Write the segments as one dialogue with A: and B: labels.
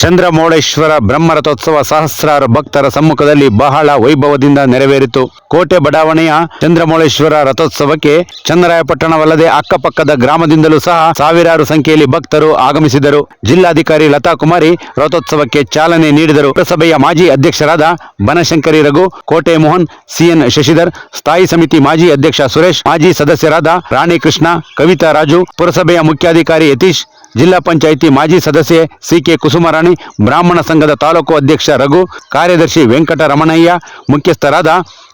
A: ಚಂದ್ರಮೌಳೇಶ್ವರ ಬ್ರಹ್ಮರಥೋತ್ಸವ ಸಹಸ್ರಾರು ಭಕ್ತರ ಸಮ್ಮುಖದಲ್ಲಿ ಬಹಳ ವೈಭವದಿಂದ ನೆರವೇರಿತು. ಕೋಟೆ ಬಡಾವಣೆಯ ಚಂದ್ರಮೌಳೇಶ್ವರ ರಥೋತ್ಸವಕ್ಕೆ ಚನ್ನರಾಯಪಟ್ಟಣವಲ್ಲದೆ ಅಕ್ಕಪಕ್ಕದ ಗ್ರಾಮದಿಂದಲೂ ಸಹ ಸಾವಿರಾರು ಸಂಖ್ಯೆಯಲ್ಲಿ ಭಕ್ತರು ಆಗಮಿಸಿದರು. ಜಿಲ್ಲಾಧಿಕಾರಿ ಲತಾ ಕುಮಾರಿ ರಥೋತ್ಸವಕ್ಕೆ ಚಾಲನೆ ನೀಡಿದರು. ಪುರಸಭೆಯ ಮಾಜಿ ಅಧ್ಯಕ್ಷರಾದ ಬನಶಂಕರಿ ರಘು, ಕೋಟೆ ಮೋಹನ್, ಸಿಎನ್ ಶಶಿಧರ್, ಸ್ಥಾಯಿ ಸಮಿತಿ ಮಾಜಿ ಅಧ್ಯಕ್ಷ ಸುರೇಶ್, ಮಾಜಿ ಸದಸ್ಯರಾದ ರಾಣಿ ಕೃಷ್ಣ, ಕವಿತಾ ರಾಜು, ಪುರಸಭೆಯ ಮುಖ್ಯಾಧಿಕಾರಿ ಯತೀಶ್, ಜಿಲ್ಲಾ ಪಂಚಾಯಿತಿ ಮಾಜಿ ಸದಸ್ಯೆ ಸಿಕೆ ಕುಸುಮರಾಣಿ, ಬ್ರಾಹ್ಮಣ ಸಂಘದ ತಾಲೂಕು ಅಧ್ಯಕ್ಷ ರಘು, ಕಾರ್ಯದರ್ಶಿ ವೆಂಕಟರಮಣಯ್ಯ, ಮುಖ್ಯಸ್ಥರಾದ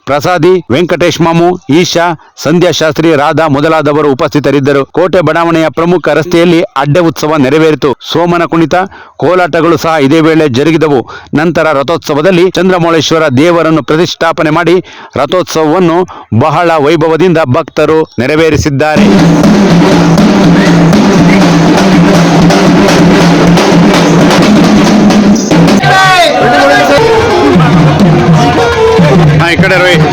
A: ಪ್ರಸಾದಿ, ವೆಂಕಟೇಶ್ ಮಾಮು, ಈಶಾ, ಸಂಧ್ಯಾ ಶಾಸ್ತ್ರಿ, ರಾಧಾ ಮೊದಲಾದವರು ಉಪಸ್ಥಿತರಿದ್ದರು. ಕೋಟೆ ಬಡಾವಣೆಯ ಪ್ರಮುಖ ರಸ್ತೆಯಲ್ಲಿ ಅಡ್ಡೆ ಉತ್ಸವ ನೆರವೇರಿತು. ಸೋಮನ ಕುಣಿತ, ಕೋಲಾಟಗಳು ಸಹ ಇದೇ ವೇಳೆ ಜರುಗಿದವು. ನಂತರ ರಥೋತ್ಸವದಲ್ಲಿ ಚಂದ್ರಮೌಳೇಶ್ವರ ದೇವರನ್ನು ಪ್ರತಿಷ್ಠಾಪನೆ ಮಾಡಿ ರಥೋತ್ಸವವನ್ನು ಬಹಳ ವೈಭವದಿಂದ ಭಕ್ತರು ನೆರವೇರಿಸಿದ್ದಾರೆ. ಈ ಕಡೆ ರೋಹಿತ್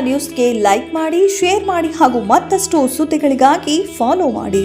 B: ನ್ಯೂಸ್ಗೆ ಲೈಕ್ ಮಾಡಿ, ಶೇರ್ ಮಾಡಿ ಹಾಗೂ ಮತ್ತಷ್ಟು ಸುದ್ದಿಗಳಿಗಾಗಿ ಫಾಲೋ ಮಾಡಿ.